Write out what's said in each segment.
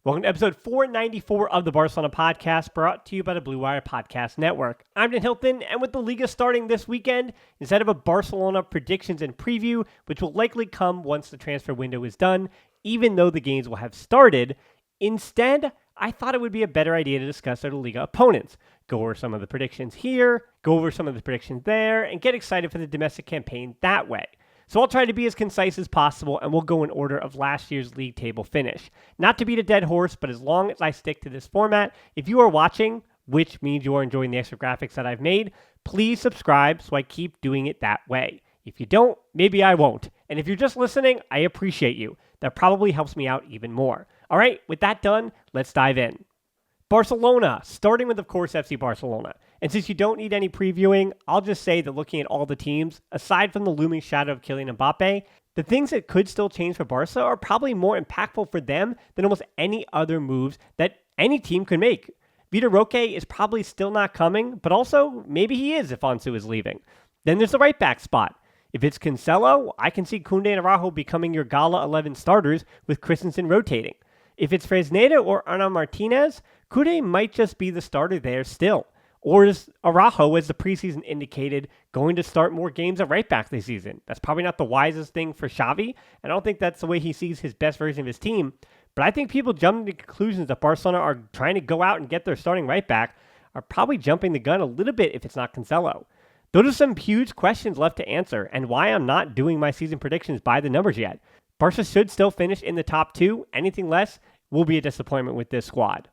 Welcome to episode 494 of the Barcelona podcast, brought to you by the Blue Wire Podcast Network. I'm Dan Hilton, and with the Liga starting this weekend, instead of a Barcelona predictions and preview, which will likely come once the transfer window is done, even though the games will have started, instead, I thought it would be a better idea to discuss our Liga opponents, go over some of the predictions here, go over some of the predictions there, and get excited for the domestic campaign that way. So I'll try to be as concise as possible, and we'll go in order of last year's league table finish. Not to beat a dead horse, but as long as I stick to this format, if you are watching, which means you are enjoying the extra graphics that I've made, please subscribe so I keep doing it that way. If you don't, maybe I won't. And if you're just listening, I appreciate you. That probably helps me out even more. All right, with that done, let's dive in. Barcelona, starting with, of course, FC Barcelona. And since you don't need any previewing, I'll just say that looking at all the teams, aside from the looming shadow of Kylian Mbappe, the things that could still change for Barca are probably more impactful for them than almost any other moves that any team could make. Vitor Roque is probably still not coming, but also maybe he is if Ansu is leaving. Then there's the right back spot. If it's Cancelo, I can see Koundé and Araujo becoming your Gala 11 starters with Christensen rotating. If it's Fresneda or Ana Martinez, Koundé might just be the starter there still. Or is Araujo, as the preseason indicated, going to start more games at right back this season? That's probably not the wisest thing for Xavi, and I don't think that's the way he sees his best version of his team. But I think people jumping to conclusions that Barcelona are trying to go out and get their starting right back are probably jumping the gun a little bit if it's not Cancelo. Those are some huge questions left to answer, and why I'm not doing my season predictions by the numbers yet. Barca should still finish in the top two. Anything less will be a disappointment with this squad.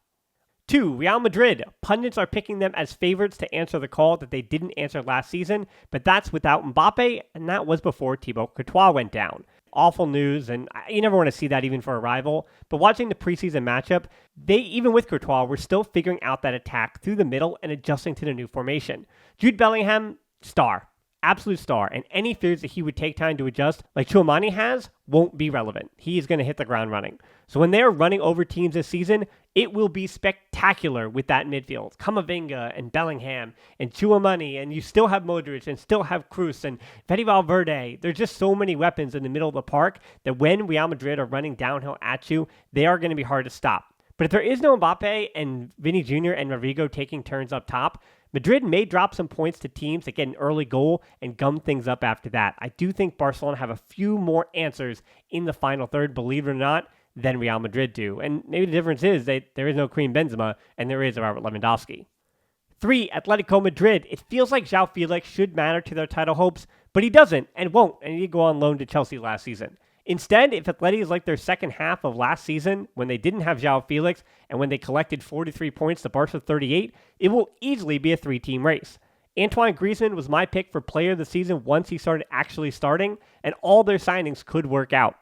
2. Real Madrid. Pundits are picking them as favorites to answer the call that they didn't answer last season, but that's without Mbappe, and that was before Thibaut Courtois went down. Awful news, and you never want to see that even for a rival. But watching the preseason matchup, they, even with Courtois, were still figuring out that attack through the middle and adjusting to the new formation. Jude Bellingham, star. Absolute star, and any fears that he would take time to adjust, like Tchouaméni has, won't be relevant. He is going to hit the ground running. So when they're running over teams this season, it will be spectacular with that midfield. Camavinga and Bellingham and Tchouaméni, and you still have Modric and still have Kroos and Fede Valverde. There's just so many weapons in the middle of the park that when Real Madrid are running downhill at you, they are going to be hard to stop. But if there is no Mbappe and Vini Jr. and Rodrigo taking turns up top, Madrid may drop some points to teams that get an early goal and gum things up after that. I do think Barcelona have a few more answers in the final third, believe it or not, than Real Madrid do. And maybe the difference is that there is no Karim Benzema and there is a Robert Lewandowski. 3. Atletico Madrid. It feels like João Felix should matter to their title hopes, but he doesn't and won't, and he did go on loan to Chelsea last season. Instead, if Atleti is like their second half of last season, when they didn't have João Felix and when they collected 43 points to Barca 38, it will easily be a 3-team race. Antoine Griezmann was my pick for player of the season once he started actually starting, and all their signings could work out.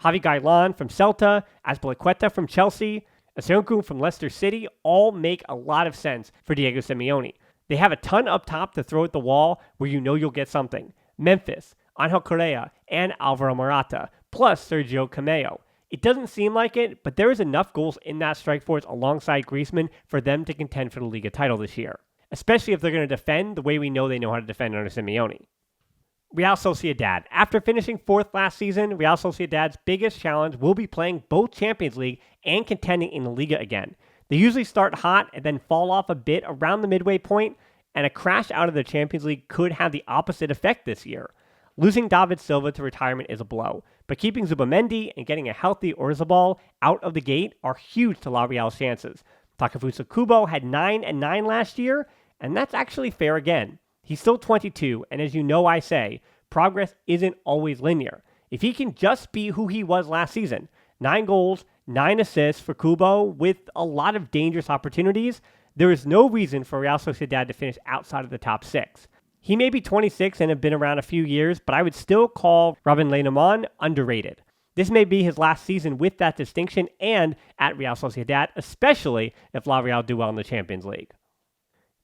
Javi Gaitán from Celta, Azpilicueta from Chelsea, Asenku from Leicester City all make a lot of sense for Diego Simeone. They have a ton up top to throw at the wall where you know you'll get something. Memphis, Angel Correa, and Alvaro Morata, plus Sergio Cameo. It doesn't seem like it, but there is enough goals in that strike force alongside Griezmann for them to contend for the Liga title this year, especially if they're going to defend the way we know they know how to defend under Simeone. Real Sociedad. After finishing 4th last season, Real Sociedad's biggest challenge will be playing both Champions League and contending in the Liga again. They usually start hot and then fall off a bit around the midway point, and a crash out of the Champions League could have the opposite effect this year. Losing David Silva to retirement is a blow, but keeping Zubamendi and getting a healthy Orzabal out of the gate are huge to La Real's chances. Takefusa Kubo had 9-9 last year, and that's actually fair again. He's still 22, and as you know I say, progress isn't always linear. If he can just be who he was last season, 9 goals, 9 assists for Kubo with a lot of dangerous opportunities, there is no reason for Real Sociedad to finish outside of the top 6. He may be 26 and have been around a few years, but I would still call Robin Lenormand underrated. This may be his last season with that distinction and at Real Sociedad, especially if La Real do well in the Champions League.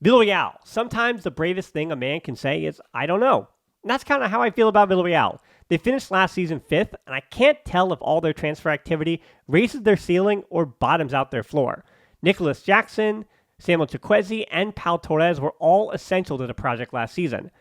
Villarreal. Sometimes the bravest thing a man can say is, I don't know. And that's kind of how I feel about Villarreal. They finished last season 5th, and I can't tell if all their transfer activity raises their ceiling or bottoms out their floor. Nicholas Jackson, Samuel Chukwueze, and Pau Torres were all essential to the project last season.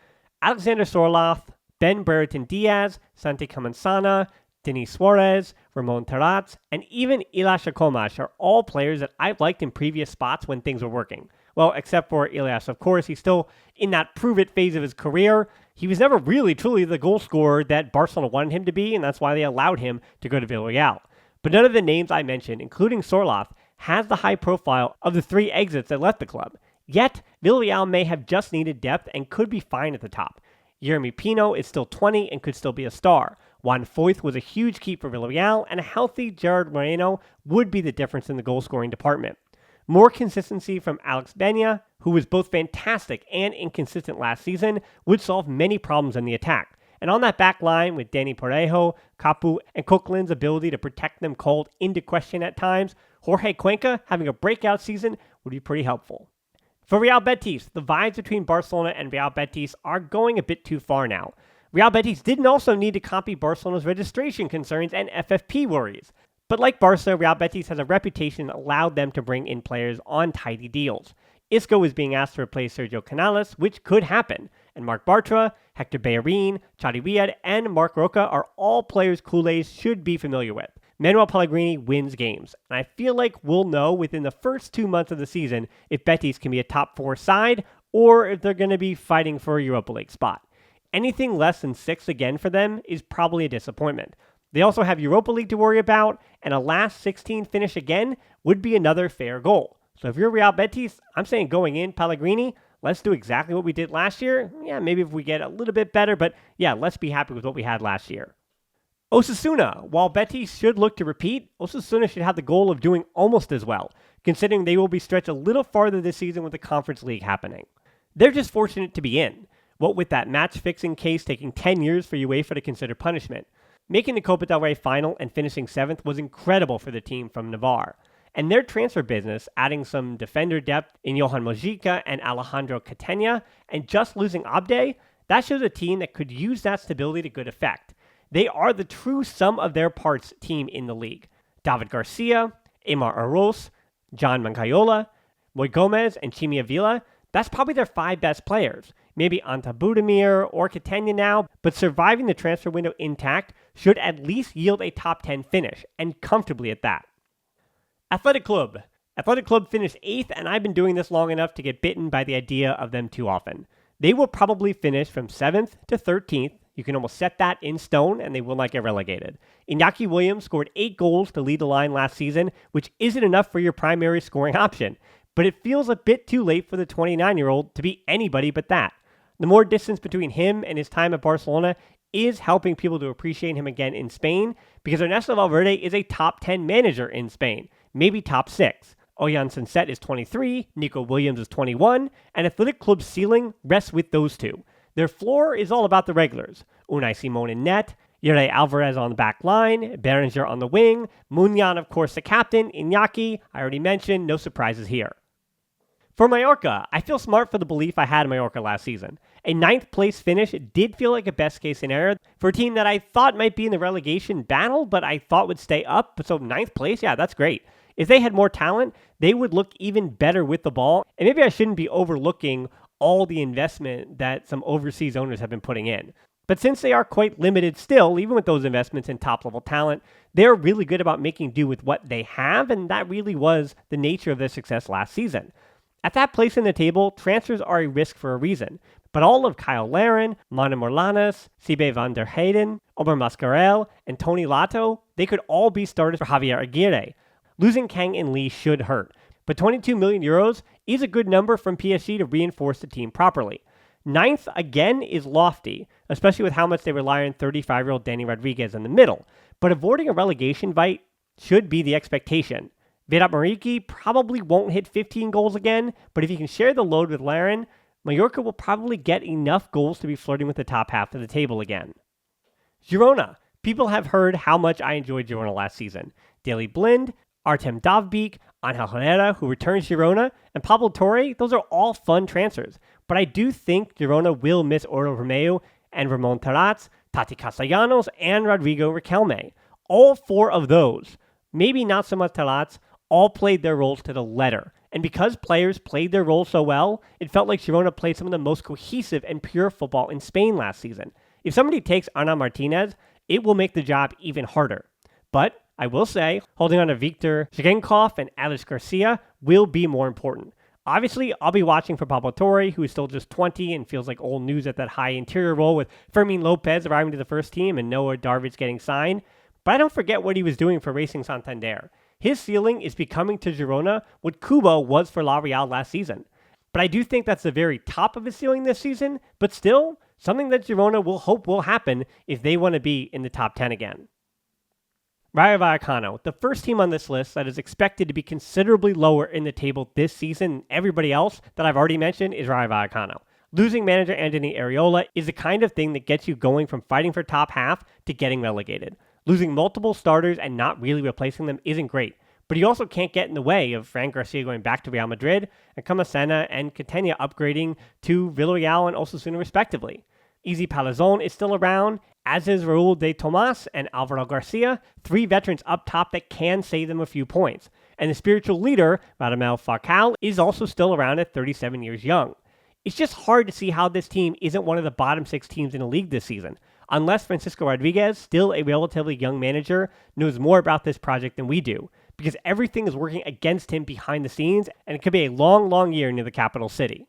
Alexander Sorloth, Ben Brereton Diaz, Santi Camansana, Denis Suarez Ramon Terrats, and even Ilyas Akomash are all players that I've liked in previous spots when things were working. Well, except for Ilyas, of course. He's still in that prove-it phase of his career. He was never really, truly the goal scorer that Barcelona wanted him to be, and that's why they allowed him to go to Villarreal. But none of the names I mentioned, including Sorloth, has the high profile of the 3 exits that left the club. Yet, Villarreal may have just needed depth and could be fine at the top. Yeremy Pino is still 20 and could still be a star. Juan Foyth was a huge key for Villarreal, and a healthy Gerard Moreno would be the difference in the goal-scoring department. More consistency from Alex Benya, who was both fantastic and inconsistent last season, would solve many problems in the attack. And on that back line, with Danny Parejo, Capu, and Coquelin's ability to protect them called into question at times, Jorge Cuenca having a breakout season would be pretty helpful. For Real Betis, the vibes between Barcelona and Real Betis are going a bit too far now. Real Betis didn't also need to copy Barcelona's registration concerns and FFP worries. But like Barca, Real Betis has a reputation that allowed them to bring in players on tidy deals. Isco is being asked to replace Sergio Canales, which could happen. And Marc Bartra, Hector Bellerin, Chadi Riyad, and Marc Roca are all players Culés should be familiar with. Manuel Pellegrini wins games, and I feel like we'll know within the first 2 months of the season if Betis can be a top 4 side or if they're going to be fighting for a Europa League spot. Anything less than 6th again for them is probably a disappointment. They also have Europa League to worry about, and a last 16 finish again would be another fair goal. So if you're Real Betis, I'm saying going in, Pellegrini, let's do exactly what we did last year. Yeah, maybe if we get a little bit better, but yeah, let's be happy with what we had last year. Osasuna, while Betis should look to repeat, Osasuna should have the goal of doing almost as well, considering they will be stretched a little farther this season with the Conference League happening. They're just fortunate to be in, what with that match-fixing case taking 10 years for UEFA to consider punishment. Making the Copa del Rey final and finishing 7th was incredible for the team from Navarre. And their transfer business, adding some defender depth in Johan Mojica and Alejandro Catena, and just losing Abde, that shows a team that could use that stability to good effect. They are the true sum of their parts team in the league. David Garcia, Aymar Aros, John Mancayola, Moy Gomez, and Chimia Villa, that's probably their 5 best players. Maybe Anta Budimir or Catena now, but surviving the transfer window intact should at least yield a top 10 finish, and comfortably at that. Athletic Club. Athletic Club finished 8th, and I've been doing this long enough to get bitten by the idea of them too often. They will probably finish from 7th to 13th. You can almost set that in stone, and they will not get relegated. Iñaki Williams scored 8 goals to lead the line last season, which isn't enough for your primary scoring option. But it feels a bit too late for the 29-year-old to be anybody but that. The more distance between him and his time at Barcelona is helping people to appreciate him again in Spain, because Ernesto Valverde is a top 10 manager in Spain, maybe top 6. Oyan Sunset is 23, Nico Williams is 21, and Athletic Club's ceiling rests with those two. Their floor is all about the regulars. Unai Simon in net, Yuri Alvarez on the back line, Berenger on the wing, Munyan, of course, the captain, Iñaki, I already mentioned, no surprises here. For Mallorca, I feel smart for the belief I had in Mallorca last season. A 9th place finish did feel like a best case scenario for a team that I thought might be in the relegation battle, but I thought would stay up. So 9th place, yeah, that's great. If they had more talent, they would look even better with the ball. And maybe I shouldn't be overlooking all the investment that some overseas owners have been putting in. But since they are quite limited still, even with those investments in top-level talent, they're really good about making do with what they have, and that really was the nature of their success last season. At that place in the table, transfers are a risk for a reason, but all of Kyle Larin, Manu Morlanes, Sibe van der Heyden, Omar Mascarell, and Tony Lato, they could all be starters for Javier Aguirre. Losing Kang and Lee should hurt, but 22 million euros is a good number from PSG to reinforce the team properly. 9th, again, is lofty, especially with how much they rely on 35-year-old Danny Rodriguez in the middle, but avoiding a relegation fight should be the expectation. Vedat Mariki probably won't hit 15 goals again, but if he can share the load with Larin, Mallorca will probably get enough goals to be flirting with the top half of the table again. Girona. People have heard how much I enjoyed Girona last season. Daley Blind, Artem Dovbyk, Angel Herrera, who returns Girona, and Pablo Torre, those are all fun transfers. But I do think Girona will miss Oro Romeo and Ramon Terrats, Tati Castellanos, and Rodrigo Riquelme. All 4 of those, maybe not so much Terrats, all played their roles to the letter. And because players played their roles so well, it felt like Girona played some of the most cohesive and pure football in Spain last season. If somebody takes Ana Martinez, it will make the job even harder. But I will say, holding on to Viktor Zhigankov and Alex Garcia will be more important. Obviously, I'll be watching for Pablo Torre, who is still just 20 and feels like old news at that high interior role with Fermin Lopez arriving to the first team and Noah Darvids getting signed. But I don't forget what he was doing for Racing Santander. His ceiling is becoming to Girona what Kubo was for La Real last season. But I do think that's the very top of his ceiling this season, but still, something that Girona will hope will happen if they want to be in the top 10 again. Rayo Vallecano, the first team on this list that is expected to be considerably lower in the table this season than everybody else that I've already mentioned is Rayo Vallecano. Losing manager Anthony Areola is the kind of thing that gets you going from fighting for top half to getting relegated. Losing multiple starters and not really replacing them isn't great, but you also can't get in the way of Fran Garcia going back to Real Madrid and Camasena and Catania upgrading to Villarreal and Osasuna respectively. Easy Palazon is still around, as is Raul de Tomas and Alvaro Garcia, three veterans up top that can save them a few points. And the spiritual leader, Radamel Falcao, is also still around at 37 years young. It's just hard to see how this team isn't one of the bottom 6 teams in the league this season, unless Francisco Rodriguez, still a relatively young manager, knows more about this project than we do, because everything is working against him behind the scenes, and it could be a long, long year near the capital city.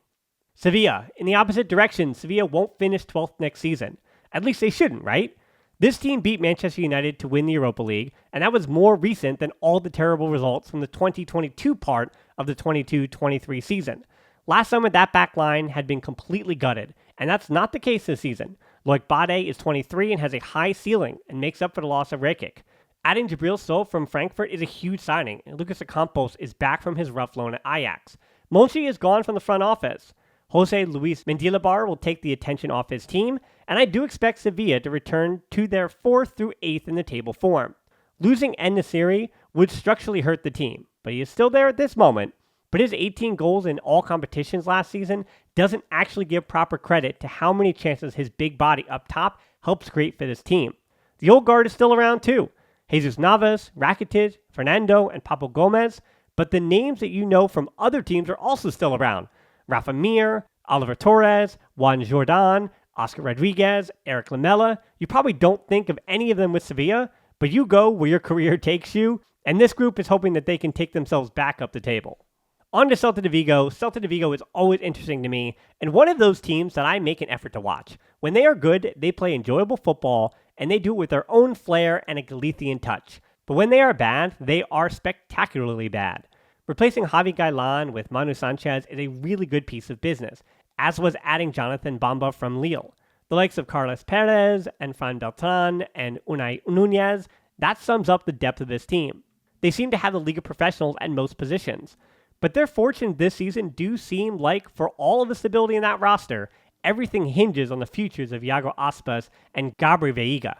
Sevilla, in the opposite direction, Sevilla won't finish 12th next season. At least they shouldn't, right? This team beat Manchester United to win the Europa League, and that was more recent than all the terrible results from the 2022 part of the 22-23 season. Last summer, that back line had been completely gutted, and that's not the case this season. Loic Bade is 23 and has a high ceiling and makes up for the loss of Rekic. Adding Jabril Sow from Frankfurt is a huge signing, and Lucas Ocampos is back from his rough loan at Ajax. Monchi is gone from the front office. Jose Luis Mendilibar will take the attention off his team, and I do expect Sevilla to return to their 4th through 8th in the table form. Losing En-Nesyri would structurally hurt the team, but he is still there at this moment. But his 18 goals in all competitions last season doesn't actually give proper credit to how many chances his big body up top helps create for this team. The old guard is still around too. Jesus Navas, Rakitic, Fernando, and Papo Gomez, but the names that you know from other teams are also still around. Rafa Mir, Oliver Torres, Juan Jordan, Oscar Rodriguez, Eric Lamela. You probably don't think of any of them with Sevilla, but you go where your career takes you, and this group is hoping that they can take themselves back up the table. On to Celta de Vigo. Celta de Vigo is always interesting to me, and one of those teams that I make an effort to watch. When they are good, they play enjoyable football, and they do it with their own flair and a Galician touch. But when they are bad, they are spectacularly bad. Replacing Javi Gailan with Manu Sanchez is a really good piece of business, as was adding Jonathan Bamba from Lille. The likes of Carlos Perez and Fran Beltran and Unai Nunez, that sums up the depth of this team. They seem to have the League of Professionals at most positions. But their fortunes this season do seem like, for all of the stability in that roster, everything hinges on the futures of Iago Aspas and Gabri Veiga.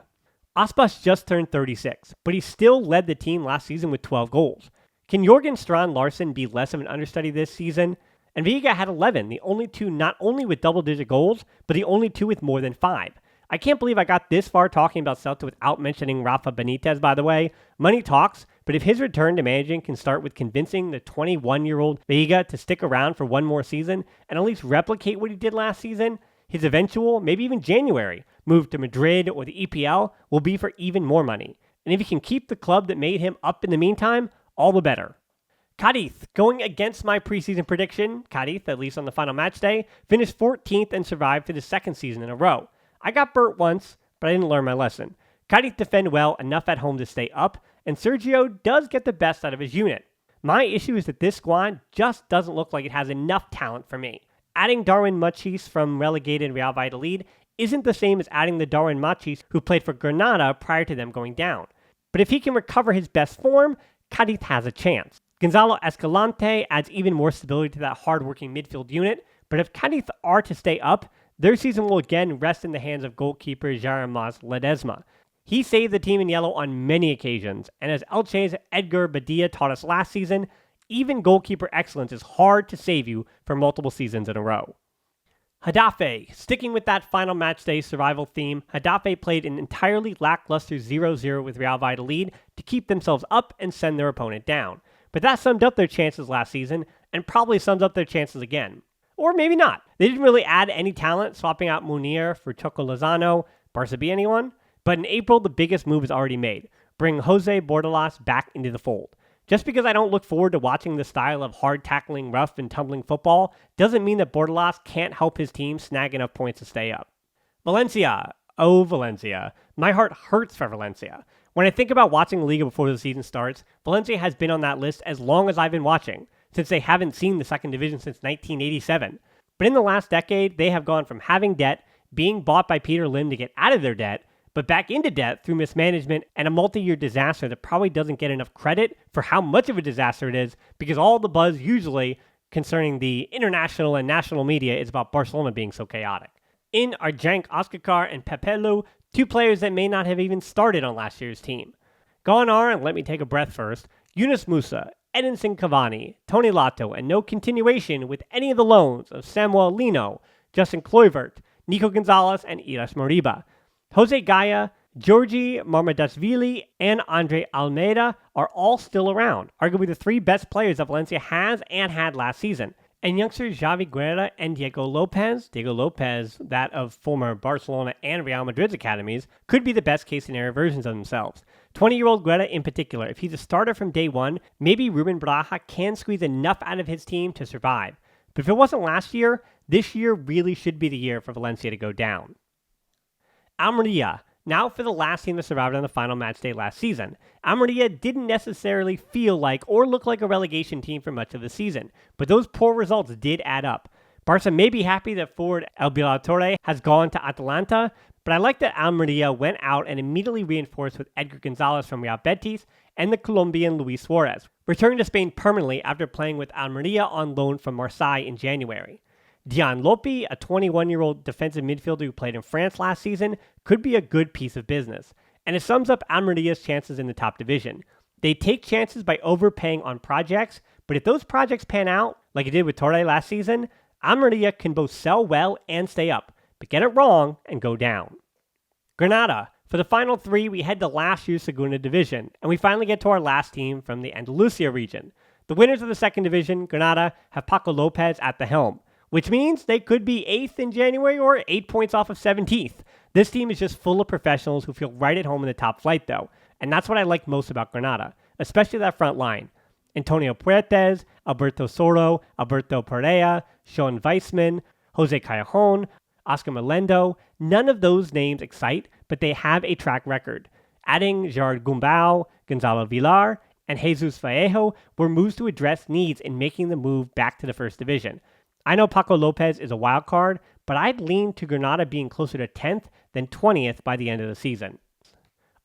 Aspas just turned 36, but he still led the team last season with 12 goals. Can Jorgen Strand Larsen be less of an understudy this season? And Veiga had 11, the only two not only with double-digit goals, but the only two with more than 5. I can't believe I got this far talking about Celta without mentioning Rafa Benitez, by the way. Money talks, but if his return to managing can start with convincing the 21-year-old Veiga to stick around for one more season and at least replicate what he did last season, his eventual, maybe even January, move to Madrid or the EPL will be for even more money. And if he can keep the club that made him up in the meantime, all the better. Cadiz, going against my preseason prediction, Cadiz, at least on the final match day, finished 14th and survived for the second season in a row. I got burnt once, but I didn't learn my lesson. Cadiz defend well enough at home to stay up, and Sergio does get the best out of his unit. My issue is that this squad just doesn't look like it has enough talent for me. Adding Darwin Machis from relegated Real Valladolid isn't the same as adding the Darwin Machis who played for Granada prior to them going down. But if he can recover his best form, Cadiz has a chance. Gonzalo Escalante adds even more stability to that hard-working midfield unit, but if Cadiz are to stay up, their season will again rest in the hands of goalkeeper Jeremas Ledesma. He saved the team in yellow on many occasions, and as Elche's Edgar Badia taught us last season, even goalkeeper excellence is hard to save you for multiple seasons in a row. Getafe. Sticking with that final match day survival theme, Getafe played an entirely lackluster 0-0 with Real Valladolid to keep themselves up and send their opponent down. But that summed up their chances last season, and probably sums up their chances again. Or maybe not. They didn't really add any talent, swapping out Munir for Choco Lozano. Barca be anyone? But in April, the biggest move is already made. bring Jose Bordalas back into the fold. Just because I don't look forward to watching the style of hard-tackling, rough and tumbling football doesn't mean that Bordalas can't help his team snag enough points to stay up. Valencia. Oh, Valencia. My heart hurts for Valencia. When I think about watching Liga before the season starts, Valencia has been on that list as long as I've been watching, since they haven't seen the second division since 1987. But in the last decade, they have gone from having debt, being bought by Peter Lim to get out of their debt, but back into debt through mismanagement and a multi-year disaster that probably doesn't get enough credit for how much of a disaster it is, because all the buzz usually concerning the international and national media is about Barcelona being so chaotic. In are Cenk Oskar and Pepelu, two players that may not have even started on last year's team. Gone are, and let me take a breath first, Yunus Musa, Edinson Cavani, Tony Lotto, and no continuation with any of the loans of Samuel Lino, Justin Kluivert, Nico Gonzalez, and Iras Moriba. Jose Gaya, Georgi Marmadashvili, and Andre Almeida are all still around, arguably the three best players that Valencia has and had last season. And youngsters Javi Guerra and Diego Lopez, that of former Barcelona and Real Madrid's academies, could be the best case scenario versions of themselves. 20-year-old Guerra in particular, if he's a starter from day one, maybe Ruben Baraja can squeeze enough out of his team to survive. But if it wasn't last year, this year really should be the year for Valencia to go down. Almeria. Now for the last team that survived on the final match day last season. Almeria didn't necessarily feel like or look like a relegation team for much of the season, but those poor results did add up. Barca may be happy that forward El Bilatore has gone to Atalanta, but I like that Almeria went out and immediately reinforced with Edgar Gonzalez from Real Betis and the Colombian Luis Suarez, returning to Spain permanently after playing with Almeria on loan from Marseille in January. Dian Lopi, a 21-year-old defensive midfielder who played in France last season, could be a good piece of business, and it sums up Almeria's chances in the top division. They take chances by overpaying on projects, but if those projects pan out, like it did with Torre last season, Almeria can both sell well and stay up, but get it wrong and go down. Granada. For the final three, we head to last year's Segunda Division, and we finally get to our last team from the Andalusia region. The winners of the second division, Granada, have Paco Lopez at the helm, which means they could be 8th in January or 8 points off of 17th. This team is just full of professionals who feel right at home in the top flight, though, and that's what I like most about Granada, especially that front line. Antonio Puertes, Alberto Soro, Alberto Pereira, Sean Weissman, Jose Callejon, Oscar Melendo, none of those names excite, but they have a track record. Adding Gerard Gumbau, Gonzalo Villar, and Jesus Vallejo were moves to address needs in making the move back to the first division. I know Paco Lopez is a wild card, but I'd lean to Granada being closer to 10th than 20th by the end of the season.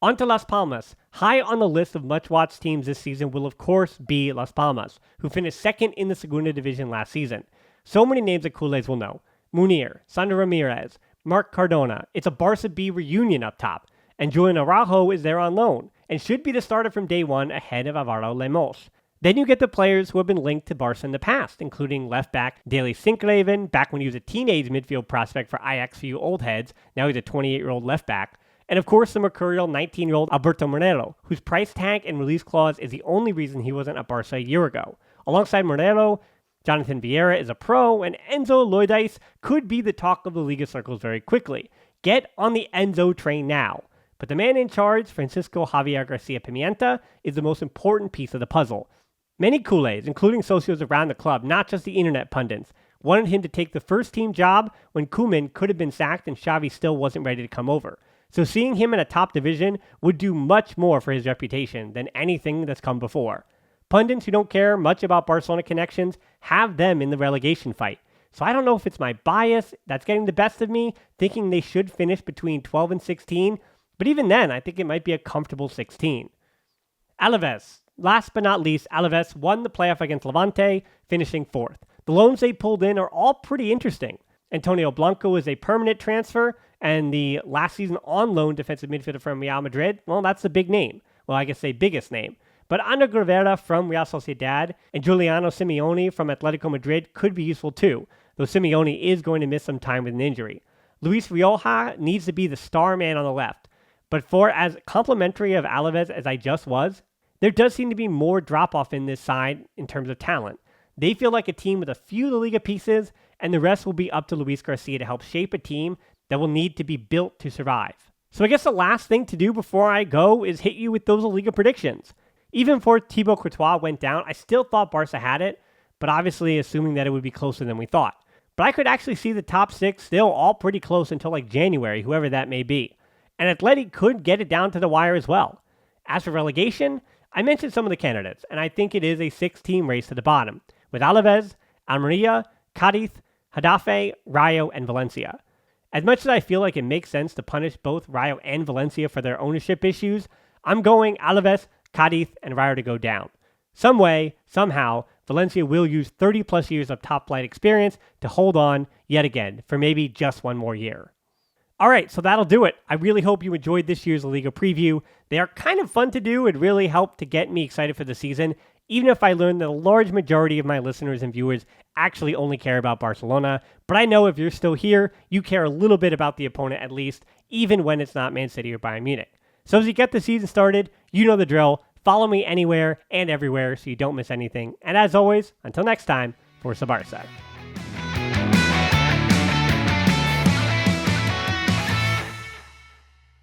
On to Las Palmas. High on the list of much-watched teams this season will of course be Las Palmas, who finished second in the Segunda Division last season. So many names that Culés will know. Munir, Sandro Ramirez, Mark Cardona. It's a Barca B reunion up top. And Julian Araujo is there on loan, and should be the starter from day one ahead of Alvaro Lemos. Then you get the players who have been linked to Barca in the past, including left-back Daley Sinkgraven, back when he was a teenage midfield prospect for Ajax for you old heads. Now he's a 28-year-old left-back. And of course, the mercurial 19-year-old Alberto Moreno, whose price tag and release clause is the only reason he wasn't at Barca a year ago. Alongside Moreno, Jonathan Vieira is a pro, and Enzo Loidais could be the talk of the Liga circles very quickly. Get on the Enzo train now. But the man in charge, Francisco Javier Garcia Pimienta, is the most important piece of the puzzle. Many Culés, including socios around the club, not just the internet pundits, wanted him to take the first team job when Koeman could have been sacked and Xavi still wasn't ready to come over. So seeing him in a top division would do much more for his reputation than anything that's come before. Pundits who don't care much about Barcelona connections have them in the relegation fight. So I don't know if it's my bias that's getting the best of me, thinking they should finish between 12 and 16, but even then, I think it might be a comfortable 16. Alaves. Last but not least, Alaves won the playoff against Levante, finishing 4th. The loans they pulled in are all pretty interesting. Antonio Blanco is a permanent transfer, and the last season on loan defensive midfielder from Real Madrid, well, that's the big name. Well, I guess the biggest name. But Ander Rivera from Real Sociedad and Giuliano Simeone from Atletico Madrid could be useful too, though Simeone is going to miss some time with an injury. Luis Rioja needs to be the star man on the left. But for as complimentary of Alaves as I just was, there does seem to be more drop-off in this side in terms of talent. They feel like a team with a few La Liga pieces, and the rest will be up to Luis Garcia to help shape a team that will need to be built to survive. So I guess the last thing to do before I go is hit you with those La Liga predictions. Even before Thibaut Courtois went down, I still thought Barca had it, but obviously assuming that it would be closer than we thought. But I could actually see the top 6 still all pretty close until like January, whoever that may be. And Atleti could get it down to the wire as well. As for relegation, I mentioned some of the candidates, and I think it is a 6-team race to the bottom, with Alaves, Almeria, Cadiz, Getafe, Rayo, and Valencia. As much as I feel like it makes sense to punish both Rayo and Valencia for their ownership issues, I'm going Alaves, Cadiz, and Rayo to go down. Some way, somehow, Valencia will use 30 plus years of top flight experience to hold on yet again for maybe just one more year. All right, so that'll do it. I really hope you enjoyed this year's La Liga preview. They are kind of fun to do and really help to get me excited for the season, even if I learned that a large majority of my listeners and viewers actually only care about Barcelona. But I know if you're still here, you care a little bit about the opponent at least, even when it's not Man City or Bayern Munich. So as you get the season started, you know the drill. Follow me anywhere and everywhere so you don't miss anything. And as always, until next time, Forza Barca.